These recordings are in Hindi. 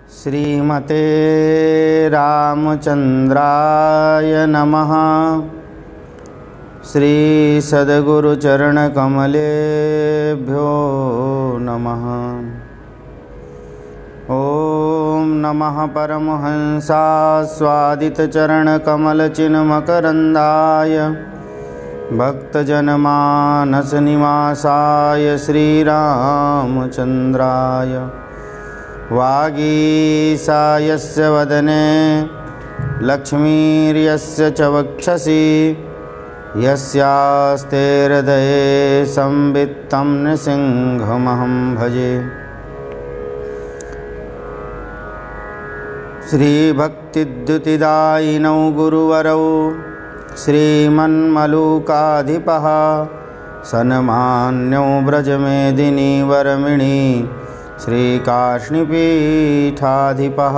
श्रीमते रामचंद्राय नमः। श्री सद्गुरुचरणकमलेभ्यो नमः। ओम नमः परमहंसास्वादितचरणकमलचिन्मकरन्दाय भक्तजनमानसनिवासाय श्रीरामचन्द्राय। वागीशायस्य वदने लक्ष्मीर्यस्य च वक्षसि यस्यास्ते हृदये संवित्तं नृसिंहमहं भजे। श्रीभक्तिद्युतिदायिनौ गुरुवरौ श्रीमन्मलूकाधिपः सन्मान्यो व्रजमेदिनी वरमिणी श्रीकाष्णीपीठाधिपः।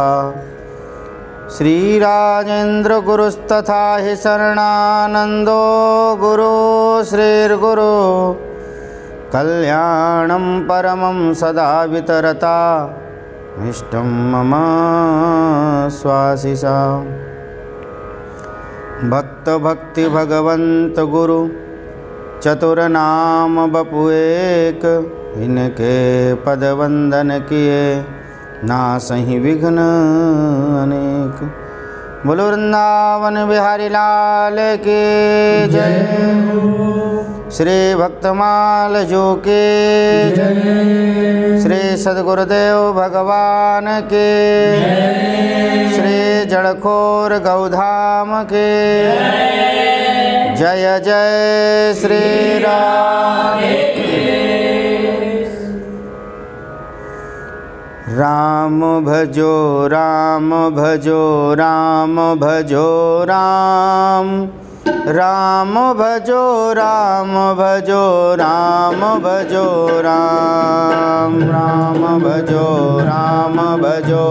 श्रीराजेन्द्रगुरुस्तथा हि शरणानन्दो गुरु श्रीर्गुरु कल्याणं परमं सदा वितरता इष्टं मम स्वाशिषा। भक्त भक्ति भगवंत गुरु चतुरनाम बपु एक। इनके पद वंदन किए नासहि विघ्न अनेक। बोलो वृंदावन बिहारी लाल की जय। श्री भक्तमाल जो के जय। श्री सद्गुरुदेव भगवान के श्री जड़खोर गौधाम के जय जय श्री राम। राम भजो राम भजो राम भजो राम। राम भजो राम भजो राम भजो राम। राम भजो राम भजो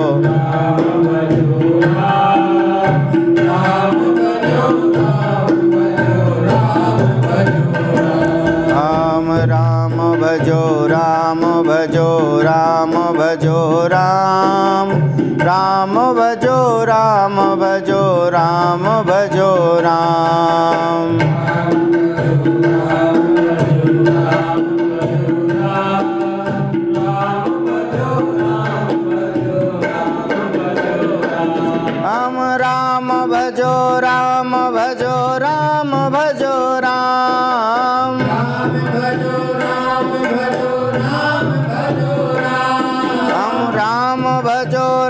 राम भजो राम भजो राम भजो राम। राम भजो राम भजो राम भजो राम। राम भजो राम भजो राम भजो राम। राम भजो राम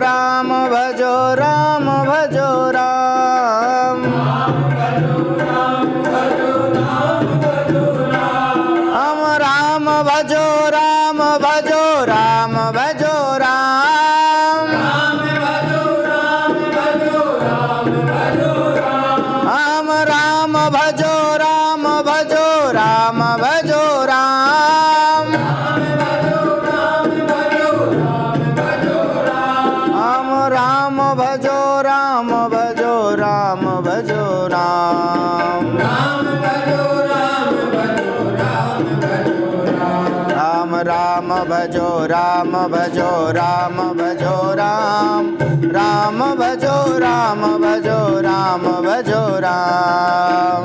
भजो राम भजो राम। हम राम भजो राम भजो राम भजो राम। हम राम भजो राम भजो राम भजो राम। राम भजो राम भजो राम भजो राम। राम राम भजो राम भजो राम भजो राम। राम भजो राम भजो राम भजो राम।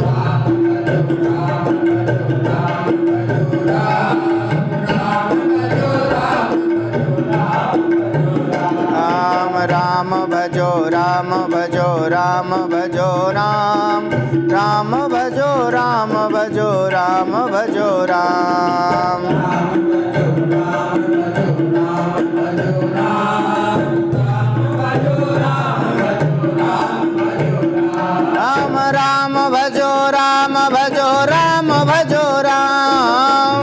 राम भजो राम भजो राम भजो राम। राम भजो राम भजो राम भजो राम। राम राम भजो राम भजो राम भजो राम।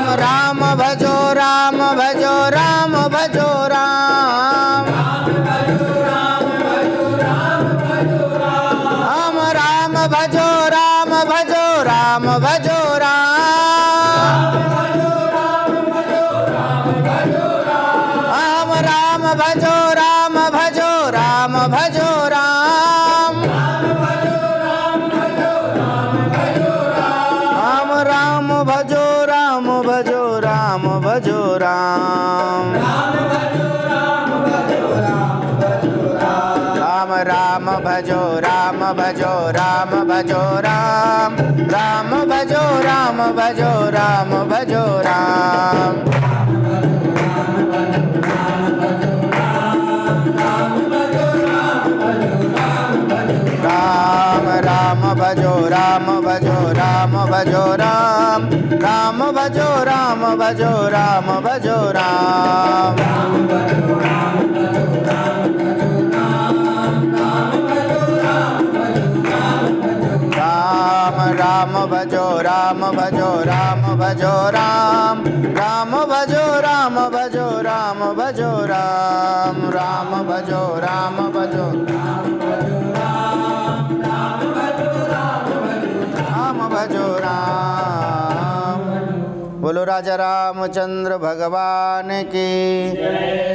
राम भजो राम भजो राम भजो राम। हम राम भजो राम भजो राम भजो राम। हम राम भजो राम भजो राम भजो राम। हम राम भजो राम भजो राम भजो राम राम भजो राम भजो राम भजो राम राम भजो राम भजो राम भजो राम राम राम भजो राम भजो राम भजो राम राम भजो राम भजो राम भजो राम राम भजो राम भजो राम भजो राम राम भजो राम भजो राम भजो राम राम भजो राम भजो राम भजो राम। बोलो राजा रामचंद्र भगवान की,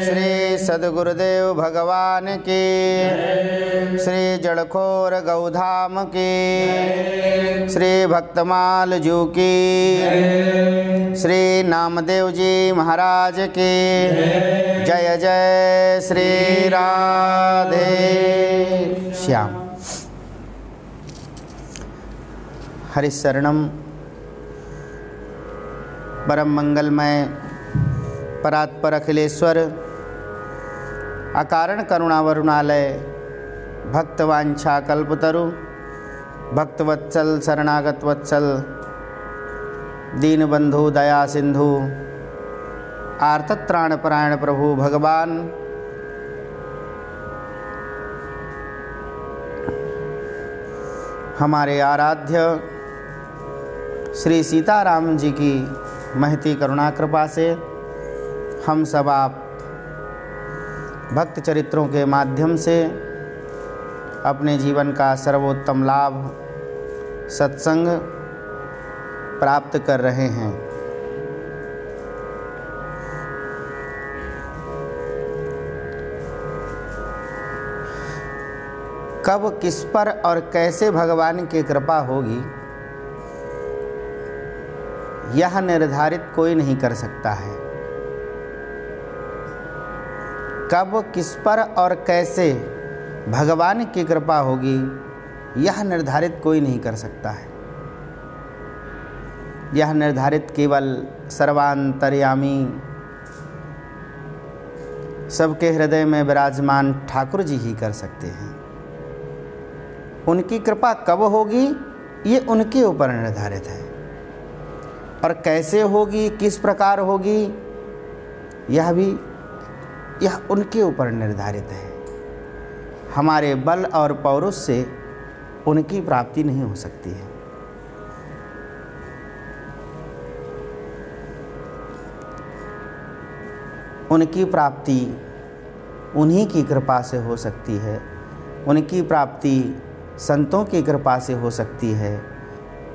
श्री सद्गुरुदेव भगवान की, श्री जड़खोर गौधाम की, श्री भक्तमाल जू की, श्री नामदेव जी महाराज की जय जय श्री राधे श्याम। हरिशरणम परम मंगलमय परात्पर अखिलेश्वर अकारण करुणावरुणालय भक्तवांछा कल्पतरु भक्तवत्सल शरणागत वत्सल दीनबंधु दया सिंधु आर्तत्राणपरायण प्रभु भगवान हमारे आराध्य श्री सीताराम जी की महती करुणा कृपा से हम सब आप भक्त चरित्रों के माध्यम से अपने जीवन का सर्वोत्तम लाभ सत्संग प्राप्त कर रहे हैं। कब किस पर और कैसे भगवान की कृपा होगी यह निर्धारित कोई नहीं कर सकता है। कब किस पर और कैसे भगवान की कृपा होगी यह निर्धारित कोई नहीं कर सकता है। यह निर्धारित केवल सर्वांतर्यामी सबके हृदय में विराजमान ठाकुर जी ही कर सकते हैं। उनकी कृपा कब होगी ये उनके ऊपर निर्धारित है, और कैसे होगी किस प्रकार होगी यह उनके ऊपर निर्धारित है। हमारे बल और पौरुष से उनकी प्राप्ति नहीं हो सकती है। उनकी प्राप्ति उन्हीं की कृपा से हो सकती है। उनकी प्राप्ति संतों की कृपा से हो सकती है।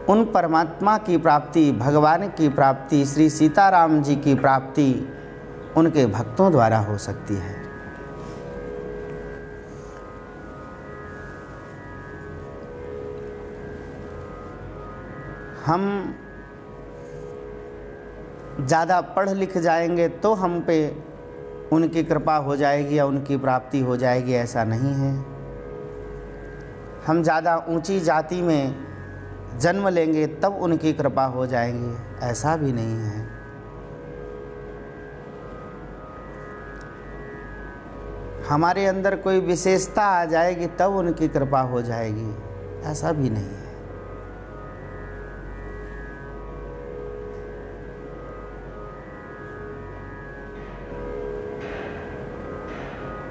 उन परमात्मा की प्राप्ति, भगवान की प्राप्ति, श्री सीताराम जी की प्राप्ति उनके भक्तों द्वारा हो सकती है। हम ज़्यादा पढ़ लिख जाएंगे तो हम पे उनकी कृपा हो जाएगी या उनकी प्राप्ति हो जाएगी, ऐसा नहीं है। हम ज़्यादा ऊंची जाति में जन्म लेंगे तब उनकी कृपा हो जाएगी, ऐसा भी नहीं है। हमारे अंदर कोई विशेषता आ जाएगी तब उनकी कृपा हो जाएगी, ऐसा भी नहीं है।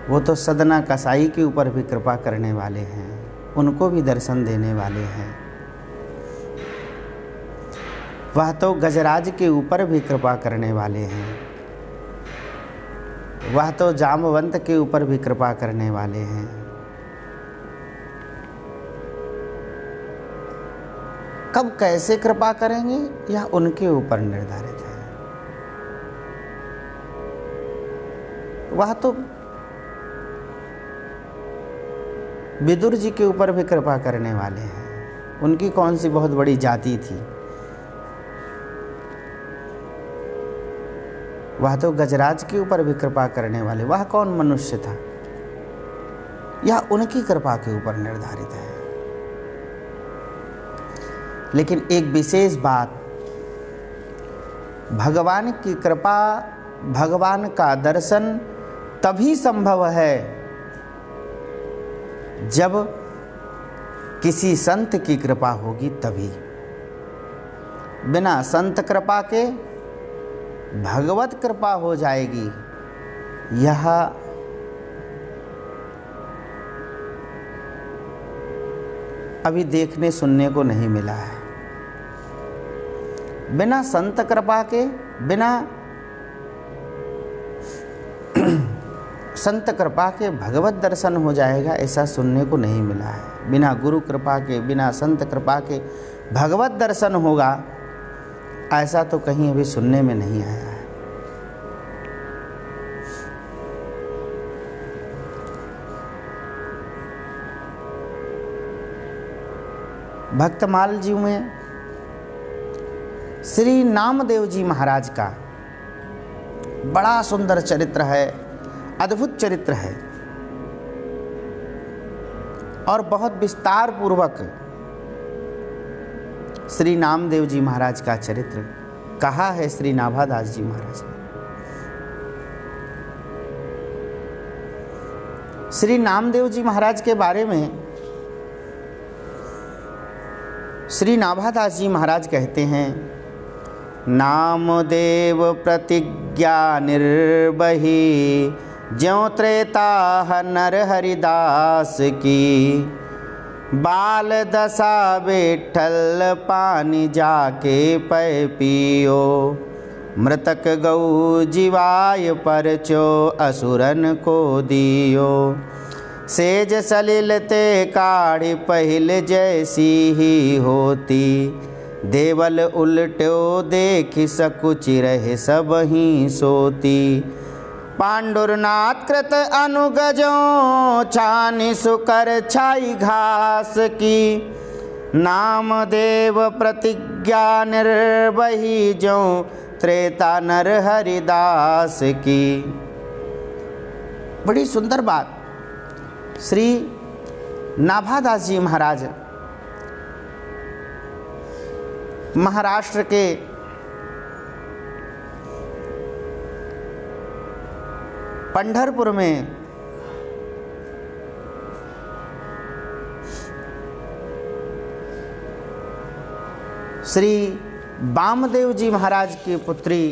वो तो सदना कसाई के ऊपर भी कृपा करने वाले हैं, उनको भी दर्शन देने वाले हैं। वह तो गजराज के ऊपर भी कृपा करने वाले हैं। वह तो जामवंत के ऊपर भी कृपा करने वाले हैं। कब कैसे कृपा करेंगे यह उनके ऊपर निर्धारित है। वह तो विदुर जी के ऊपर भी कृपा करने वाले हैं। उनकी कौन सी बहुत बड़ी जाति थी। वह तो गजराज के ऊपर भी कृपा करने वाले, वह कौन मनुष्य था? यह उनकी कृपा के ऊपर निर्धारित है। लेकिन एक विशेष बात, भगवान की कृपा, भगवान का दर्शन तभी संभव है जब किसी संत की कृपा होगी, तभी। बिना संत कृपा के भगवत कृपा हो जाएगी, यह अभी देखने सुनने को नहीं मिला है। बिना संत कृपा के, बिना संत कृपा के भगवत दर्शन हो जाएगा, ऐसा सुनने को नहीं मिला है। बिना गुरु कृपा के, बिना संत कृपा के भगवत दर्शन होगा, ऐसा तो कहीं अभी सुनने में नहीं आया है। भक्तमाल जी में श्री नामदेव जी महाराज का बड़ा सुंदर चरित्र है, अद्भुत चरित्र है और बहुत विस्तार पूर्वक श्री नामदेव जी महाराज का चरित्र कहा है श्री नाभादास जी महाराज ने। श्री नामदेव जी महाराज के बारे में श्री नाभादास जी महाराज कहते हैं, नामदेव प्रतिज्ञा निर्बही, ज्यों त्रेता नर हरिदास की, बाल दशा बैठल पानी जाके पै पियो, मृतक गौ जीवाय परचो असुरन को दियो, सेज सलिल ते काढ़ी पहले जैसी ही होती, देवल उल्ट्यो देखि सकुचि रहे सब ही सोती, पांडुरनाथ कृत अनुगजों छानि सुकर छाई घास की, नामदेव प्रतिज्ञा निर्बही ज्यों त्रेता नर हरिदास की। बड़ी सुंदर बात श्री नाभादास जी महाराज महाराष्ट्र के पंढरपुर में श्री वामदेव जी महाराज की पुत्री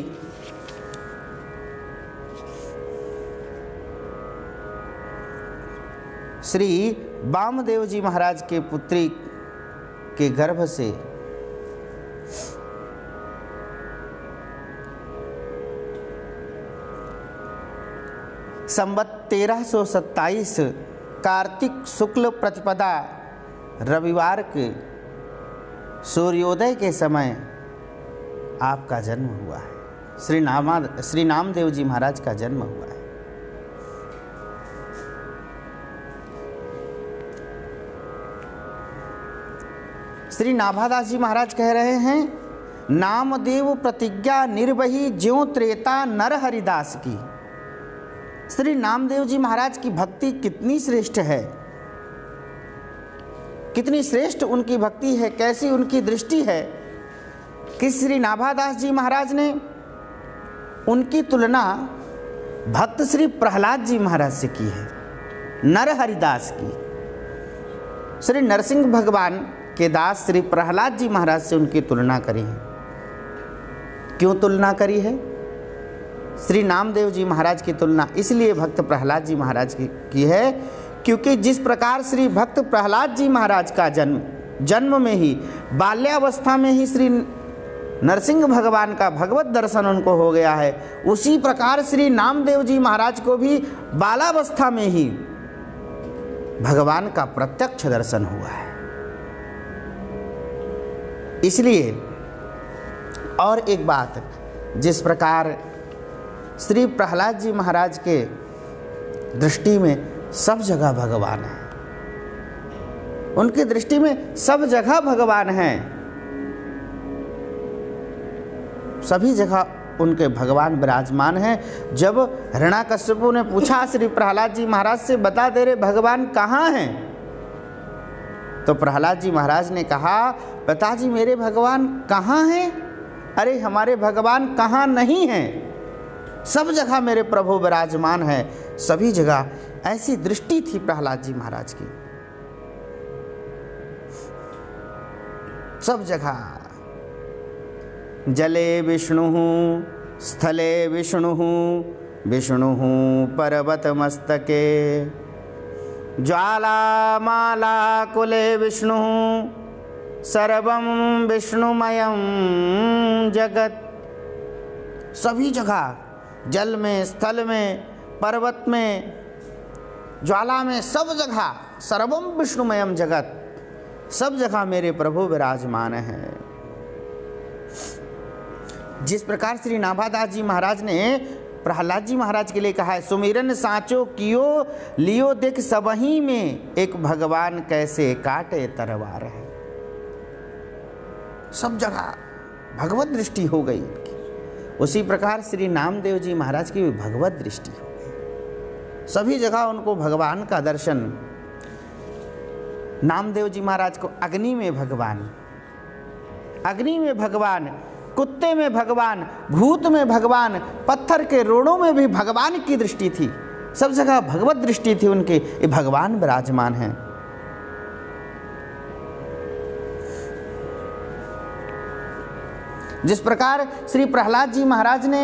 श्री वामदेव जी महाराज के पुत्री के गर्भ से संवत 1327 कार्तिक शुक्ल प्रतिपदा रविवार के सूर्योदय के समय आपका जन्म हुआ है। श्री नामदेव जी महाराज का जन्म हुआ है। श्री नाभादास जी महाराज कह रहे हैं, नामदेव प्रतिज्ञा निर्वही ज्यों त्रेता नर हरिदास की। श्री नामदेव जी महाराज की भक्ति कितनी श्रेष्ठ है, कितनी श्रेष्ठ उनकी भक्ति है, कैसी उनकी दृष्टि है कि श्री नाभादास जी महाराज ने उनकी तुलना भक्त श्री प्रहलाद जी महाराज से की है, नर हरिदास की। श्री नरसिंह भगवान के दास श्री प्रहलाद जी महाराज से उनकी तुलना करी है। क्यों तुलना करी है? श्री नामदेव जी महाराज की तुलना इसलिए भक्त प्रहलाद जी महाराज की है क्योंकि जिस प्रकार श्री भक्त प्रहलाद जी महाराज का जन्म में ही, बाल्यावस्था में ही श्री नरसिंह भगवान का भगवत दर्शन उनको हो गया है, उसी प्रकार श्री नामदेव जी महाराज को भी बालावस्था में ही भगवान का प्रत्यक्ष दर्शन हुआ है। इसलिए और एक बात, जिस प्रकार श्री प्रहलाद जी महाराज के दृष्टि में सब जगह भगवान है, उनकी दृष्टि में सब जगह भगवान है, सभी जगह उनके भगवान विराजमान हैं। जब हिरण्याकश्यपु ने पूछा श्री प्रहलाद जी महाराज से, बता दे रहे भगवान कहाँ हैं? तो प्रहलाद जी महाराज ने कहा, पिताजी मेरे भगवान कहाँ हैं? अरे हमारे भगवान कहाँ नहीं हैं, सब जगह मेरे प्रभु विराजमान है, सभी जगह। ऐसी दृष्टि थी प्रहलाद जी महाराज की, सब जगह। जले विष्णुः स्थले विष्णुः विष्णुः पर्वतमस्तके ज्वालामालाकुले विष्णुः सर्वं विष्णुमयं जगत्। सभी जगह, जल में, स्थल में, पर्वत में, ज्वाला में, सब जगह सर्वम विष्णुमयम जगत, सब जगह मेरे प्रभु विराजमान हैं। जिस प्रकार श्री नाभादास जी महाराज ने प्रहलाद जी महाराज के लिए कहा है, सुमिरन साचो कियो लियो देख सबही में, एक भगवान कैसे काटे तरवार है। सब जगह भगवत दृष्टि हो गई इनकी। उसी प्रकार श्री नामदेव जी महाराज की भी भगवत दृष्टि हो गई, सभी जगह उनको भगवान का दर्शन। नामदेव जी महाराज को अग्नि में भगवान, अग्नि में भगवान, कुत्ते में भगवान, भूत में भगवान, पत्थर के रोड़ों में भी भगवान की दृष्टि थी, सब जगह भगवत दृष्टि थी उनके। ये भगवान विराजमान हैं। जिस प्रकार श्री प्रहलाद जी महाराज ने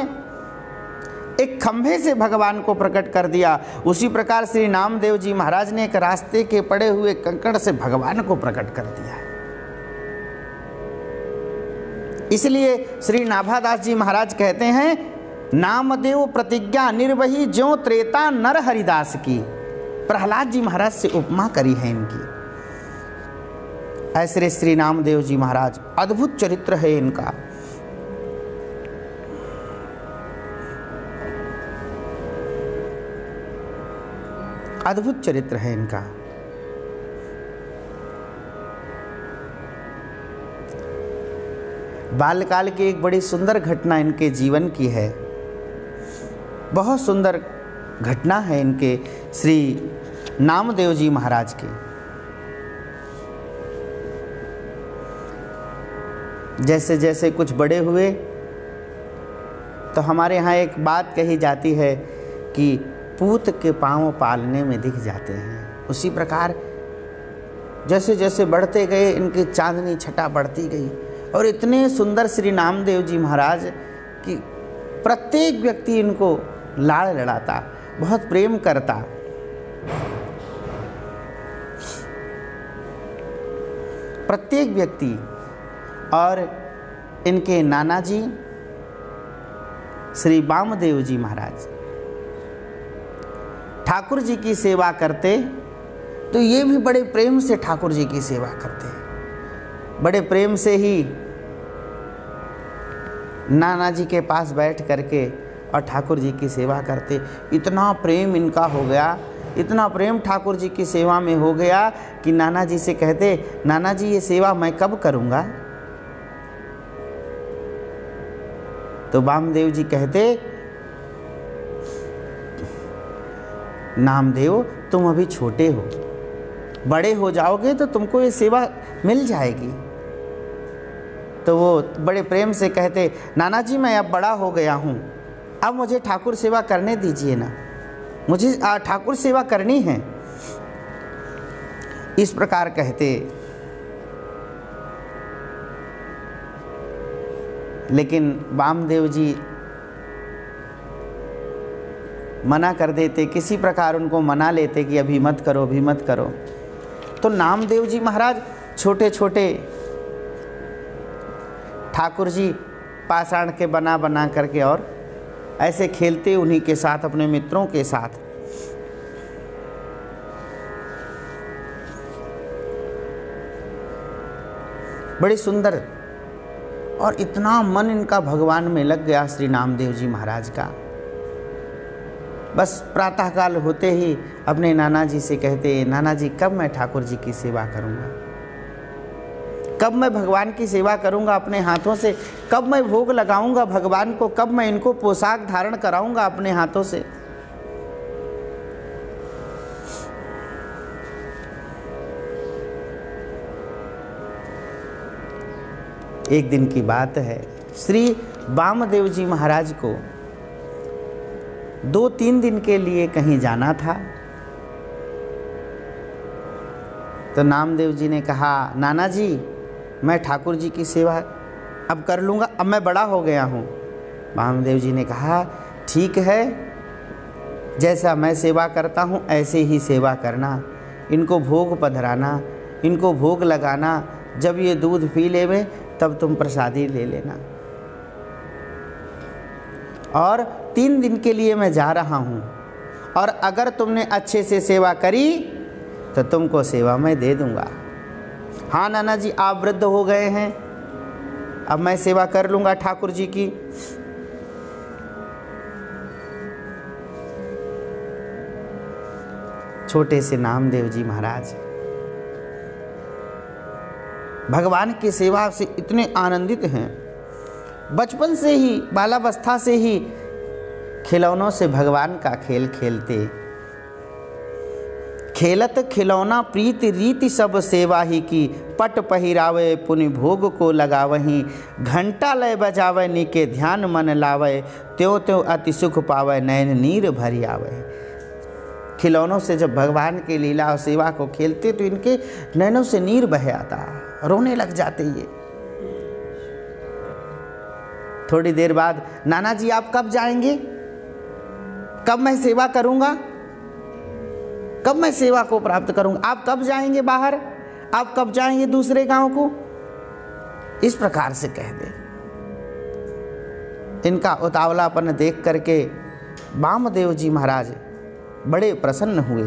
एक खंभे से भगवान को प्रकट कर दिया, उसी प्रकार श्री नामदेव जी महाराज ने एक रास्ते के पड़े हुए कंकड़ से भगवान को प्रकट कर दिया है। इसलिए श्री नाभादास जी महाराज कहते हैं, नामदेव प्रतिज्ञा निर्वही ज्यों त्रेता नर हरिदास की। प्रहलाद जी महाराज से उपमा करी है इनकी। ऐसे श्री नामदेव जी महाराज, अद्भुत चरित्र है इनका। अद्भुत चरित्र है इनका। बाल्यकाल की एक बड़ी सुंदर घटना इनके जीवन की है, बहुत सुंदर घटना है इनके श्री नामदेव जी महाराज की। जैसे जैसे कुछ बड़े हुए तो हमारे यहाँ एक बात कही जाती है कि पूत के पाँव पालने में दिख जाते हैं। उसी प्रकार जैसे जैसे बढ़ते गए इनकी चांदनी छटा बढ़ती गई और इतने सुंदर श्री नामदेव जी महाराज कि प्रत्येक व्यक्ति इनको लाड़ लड़ाता, बहुत प्रेम करता। प्रत्येक व्यक्ति। और इनके नाना जी श्री वामदेव जी महाराज ठाकुर जी की सेवा करते, तो ये भी बड़े प्रेम से ठाकुर जी की सेवा करते, बड़े प्रेम से ही नाना जी के पास बैठ करके और ठाकुर जी की सेवा करते। इतना प्रेम इनका हो गया, इतना प्रेम ठाकुर जी की सेवा में हो गया कि नाना जी से कहते, नाना जी ये सेवा मैं कब करूँगा? तो वामदेव जी कहते, नामदेव तुम अभी छोटे हो, बड़े हो जाओगे तो तुमको ये सेवा मिल जाएगी। तो वो बड़े प्रेम से कहते, नाना जी मैं अब बड़ा हो गया हूँ, अब मुझे ठाकुर सेवा करने दीजिए ना, मुझे ठाकुर सेवा करनी है। इस प्रकार कहते। लेकिन वामदेव जी मना कर देते, किसी प्रकार उनको मना लेते कि अभी मत करो, अभी मत करो। तो नामदेव जी महाराज छोटे छोटे ठाकुर जी पाषाण के बना बना करके और ऐसे खेलते उन्हीं के साथ, अपने मित्रों के साथ। बड़ी सुंदर। और इतना मन इनका भगवान में लग गया श्री नामदेव जी महाराज का, बस प्रातःकाल होते ही अपने नाना जी से कहते, नाना जी कब मैं ठाकुर जी की सेवा करूँगा, कब मैं भगवान की सेवा करूंगा अपने हाथों से, कब मैं भोग लगाऊंगा भगवान को, कब मैं इनको पोशाक धारण कराऊंगा अपने हाथों से। एक दिन की बात है, श्री वामदेव जी महाराज को 2-3 दिन के लिए कहीं जाना था। तो नामदेव जी ने कहा, नाना जी मैं ठाकुर जी की सेवा अब कर लूँगा, अब मैं बड़ा हो गया हूँ। वामदेव जी ने कहा, ठीक है, जैसा मैं सेवा करता हूँ ऐसे ही सेवा करना, इनको भोग पधराना, इनको भोग लगाना, जब ये दूध पी लेवे तब तुम प्रसादी ले लेना। और 3 दिन के लिए मैं जा रहा हूँ, और अगर तुमने अच्छे से सेवा करी तो तुमको सेवा मैं दे दूँगा। हाँ नाना जी, आप वृद्ध हो गए हैं, अब मैं सेवा कर लूँगा ठाकुर जी की। छोटे से नामदेव जी महाराज भगवान की सेवा से इतने आनंदित हैं, बचपन से ही, बालावस्था से ही खिलौनों से भगवान का खेल खेलते। खेलत खिलौना प्रीत रीति सब सेवा ही की, पट पहिरावे पुनि भोग को लगावही, घंटा लय बजावे नीके ध्यान मन लावे, त्यों त्यों अति सुख पावे नैन नीर भरी आवे। खिलौनों से जब भगवान की लीला और सेवा को खेलते तो इनके नैनों से नीर बह आता, रोने लग जाते ये। थोड़ी देर बाद, नाना जी आप कब जाएंगे, कब मैं सेवा करूंगा, कब मैं सेवा को प्राप्त करूंगा, आप कब जाएंगे बाहर, आप कब जाएंगे दूसरे गांव को, इस प्रकार से कह दे। इनका उतावलापन देख करके वामदेव जी महाराज बड़े प्रसन्न हुए।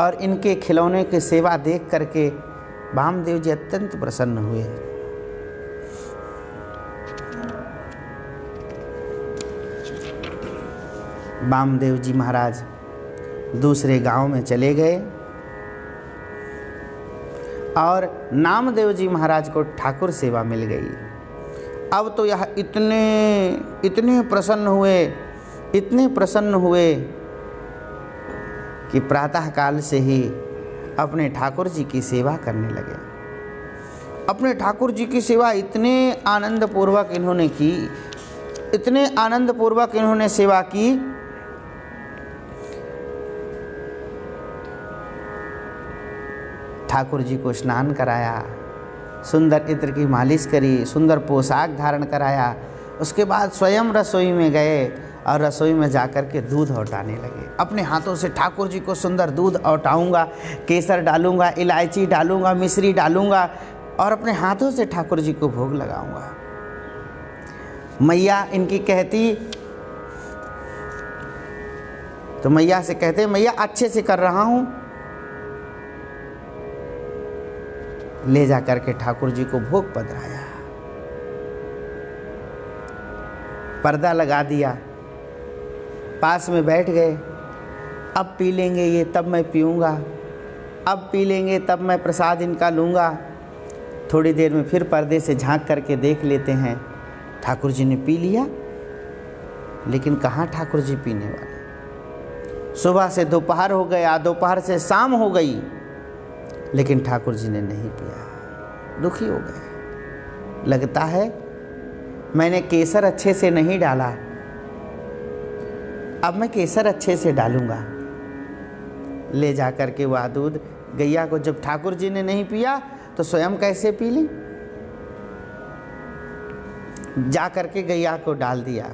और इनके खिलौने की सेवा देख करके वामदेव जी अत्यंत प्रसन्न हुए। वामदेव जी महाराज दूसरे गांव में चले गए और नामदेव जी महाराज को ठाकुर सेवा मिल गई। अब तो यह इतने प्रसन्न हुए, इतने प्रसन्न हुए कि प्रातःकाल से ही अपने ठाकुर जी की सेवा करने लगे। अपने ठाकुर जी की सेवा इतने आनंद पूर्वक इन्होंने की, इतने आनंद पूर्वक इन्होंने सेवा की ठाकुर जी को स्नान कराया, सुंदर इत्र की मालिश करी, सुंदर पोशाक धारण कराया। उसके बाद स्वयं रसोई में गए और रसोई में जाकर के दूध औटाने लगे। अपने हाथों से ठाकुर जी को सुंदर दूध औटाऊंगा, केसर डालूंगा, इलायची डालूंगा, मिश्री डालूंगा और अपने हाथों से ठाकुर जी को भोग लगाऊंगा। मैया इनकी कहती तो मैया से कहते, मैया अच्छे से कर रहा हूँ। ले जा करके ठाकुर जी को भोग पधराया, पर्दा लगा दिया, पास में बैठ गए। अब पी लेंगे ये तब मैं पीऊँगा, अब पी लेंगे तब मैं प्रसाद इनका लूँगा। थोड़ी देर में फिर पर्दे से झांक करके देख लेते हैं, ठाकुर जी ने पी लिया, लेकिन कहाँ ठाकुर जी पीने वाले। सुबह से दोपहर हो गया, दोपहर से शाम हो गई, लेकिन ठाकुर जी ने नहीं पिया। दुखी हो गए। लगता है मैंने केसर अच्छे से नहीं डाला, अब मैं केसर अच्छे से डालूंगा। ले जा कर के वह दूध गैया को, जब ठाकुर जी ने नहीं पिया तो स्वयं कैसे पी ली। जा कर के गैया को डाल दिया।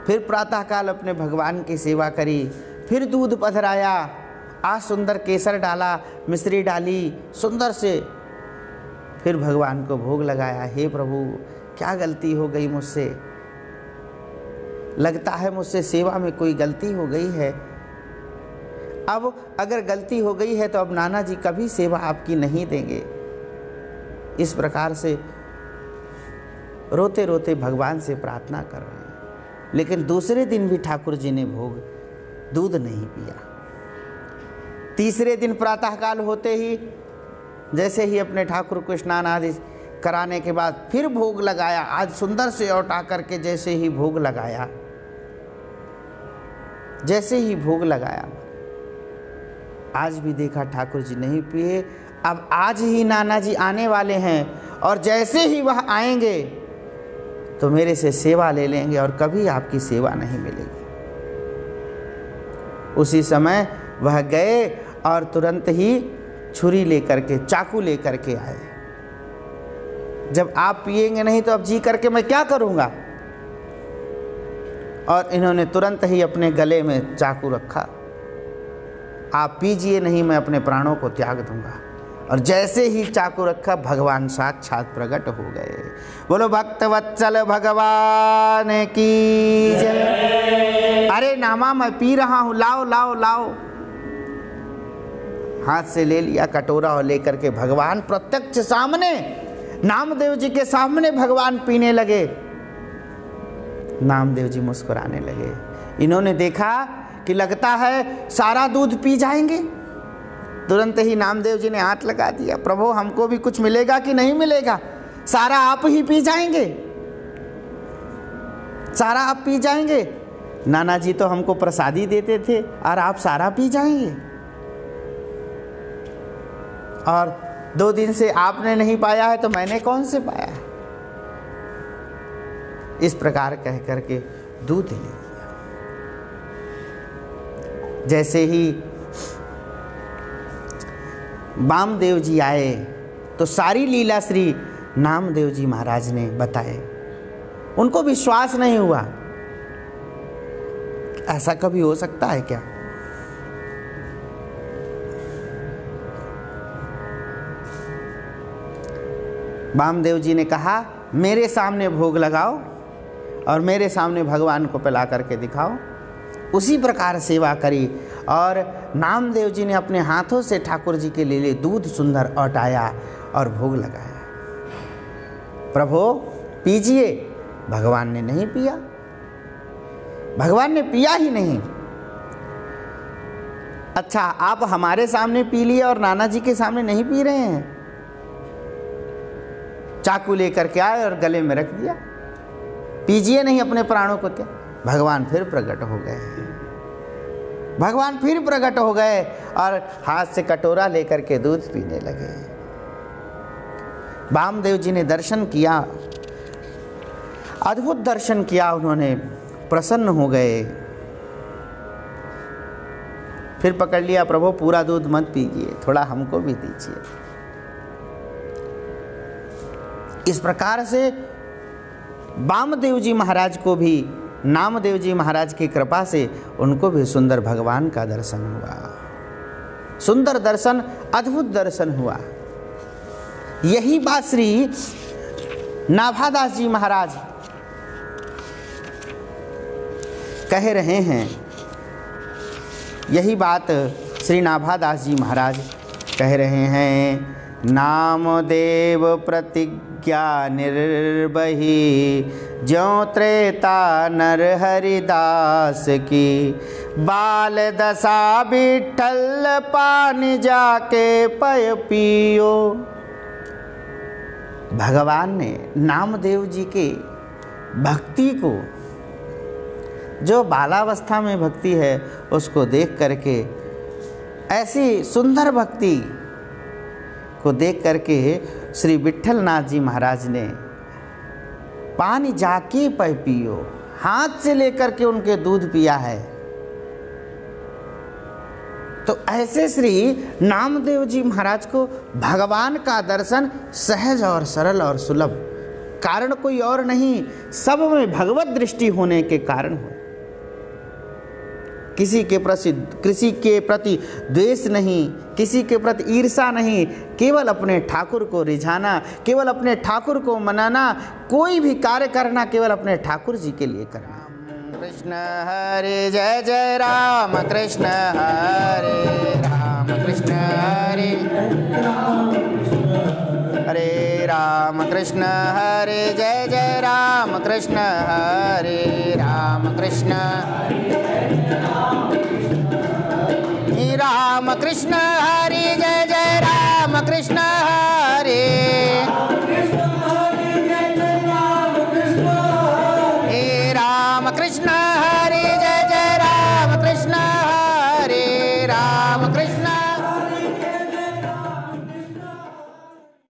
फिर प्रातःकाल अपने भगवान की सेवा करी, फिर दूध पधराया, आज सुंदर केसर डाला, मिश्री डाली सुंदर से, फिर भगवान को भोग लगाया। हे प्रभु, क्या गलती हो गई मुझसे, लगता है मुझसे सेवा में कोई गलती हो गई है। अब अगर गलती हो गई है तो अब नाना जी कभी सेवा आपकी नहीं देंगे। इस प्रकार से रोते रोते भगवान से प्रार्थना कर रहे हैं। लेकिन दूसरे दिन भी ठाकुर जी ने भोग दूध नहीं पिया। तीसरे दिन प्रातःकाल होते ही जैसे ही अपने ठाकुर को स्नान आदि कराने के बाद फिर भोग लगाया। आज सुंदर से औटा करके जैसे ही भोग लगाया, जैसे ही भोग लगाया, आज भी देखा ठाकुर जी नहीं पिए। अब आज ही नाना जी आने वाले हैं और जैसे ही वह आएंगे तो मेरे से सेवा ले लेंगे और कभी आपकी सेवा नहीं मिलेगी। उसी समय वह गए और तुरंत ही छुरी लेकर के, चाकू लेकर के आए। जब आप पिएंगे नहीं तो अब जी करके मैं क्या करूँगा। और इन्होंने तुरंत ही अपने गले में चाकू रखा। आप पीजिए नहीं, मैं अपने प्राणों को त्याग दूंगा। और जैसे ही चाकू रखा भगवान साक्षात प्रकट हो गए। बोलो भक्तवत्सल भगवान की जय। अरे नामा मैं पी रहा हूँ, लाओ लाओ लाओ। हाथ से ले लिया कटोरा और लेकर के भगवान प्रत्यक्ष सामने, नामदेव जी के सामने भगवान पीने लगे। नामदेव जी मुस्कुराने लगे। इन्होंने देखा कि लगता है सारा दूध पी जाएंगे। तुरंत ही नामदेव जी ने हाथ लगा दिया, प्रभु हमको भी कुछ मिलेगा कि नहीं मिलेगा? सारा आप ही पी जाएंगे, सारा आप पी जाएंगे। नाना जी तो हमको प्रसादी देते थे और आप सारा पी जाएंगे। और 2 दिन से आपने नहीं पाया है तो मैंने कौन से पाया है? इस प्रकार कह करके दूध ले लिया। जैसे ही वामदेव जी आए तो सारी लीला श्री नामदेव जी महाराज ने बताए। उनको विश्वास नहीं हुआ, ऐसा कभी हो सकता है क्या? वामदेव जी ने कहा मेरे सामने भोग लगाओ और मेरे सामने भगवान को पिला करके दिखाओ। उसी प्रकार सेवा करी और नामदेव जी ने अपने हाथों से ठाकुर जी के लिए दूध सुंदर औटाया और भोग लगाया। प्रभु पीजिए। भगवान ने नहीं पिया, भगवान ने पिया ही नहीं। अच्छा, आप हमारे सामने पी लिए और नाना जी के सामने नहीं पी रहे हैं। चाकू लेकर के आए और गले में रख दिया। पीजिए नहीं अपने प्राणों को क्या? भगवान फिर प्रकट हो गए। भगवान फिर प्रकट हो गए और हाथ से कटोरा लेकर के दूध पीने लगे। वामदेव जी ने दर्शन किया, अद्भुत दर्शन किया उन्होंने, प्रसन्न हो गए। फिर पकड़ लिया, प्रभु पूरा दूध मत पीजिए, थोड़ा हमको भी दीजिए। इस प्रकार से वामदेव जी महाराज को भी नामदेव जी महाराज की कृपा से उनको भी सुंदर भगवान का दर्शन हुआ। सुंदर दर्शन, अद्भुत दर्शन हुआ। यही बात श्री नाभादास जी महाराज कह रहे हैं। यही बात श्री नाभादास जी महाराज कह रहे हैं। नामदेव प्रतिज्ञा निर्बही ज्यों त्रेता नर हरिदास की, बाल दशा विठल पानी जाके पय पियो। भगवान ने नामदेव जी के भक्ति को, जो बालावस्था में भक्ति है उसको देख करके, ऐसी सुंदर भक्ति को देख करके श्री विठल नाथ जी महाराज ने पानी जाके पय पियो, हाथ से लेकर के उनके दूध पिया है। तो ऐसे श्री नामदेव जी महाराज को भगवान का दर्शन सहज और सरल और सुलभ, कारण कोई और नहीं, सब में भगवत दृष्टि होने के कारण हो। किसी के प्रति द्वेष नहीं, किसी के प्रति ईर्षा नहीं, केवल अपने ठाकुर को रिझाना, केवल अपने ठाकुर को मनाना, कोई भी कार्य करना केवल अपने ठाकुर जी के लिए करना। कृष्ण हरे जय जय राम, कृष्ण हरे राम, कृष्ण हरे हरे राम, कृष्ण हरे जय जय राम, कृष्ण हरे राम, कृष्ण राम कृष्ण कृष्ण हरे जय जय राम कृष्ण हरे। हे राम कृष्ण हरे जय जय राम कृष्ण हरे। राम कृष्ण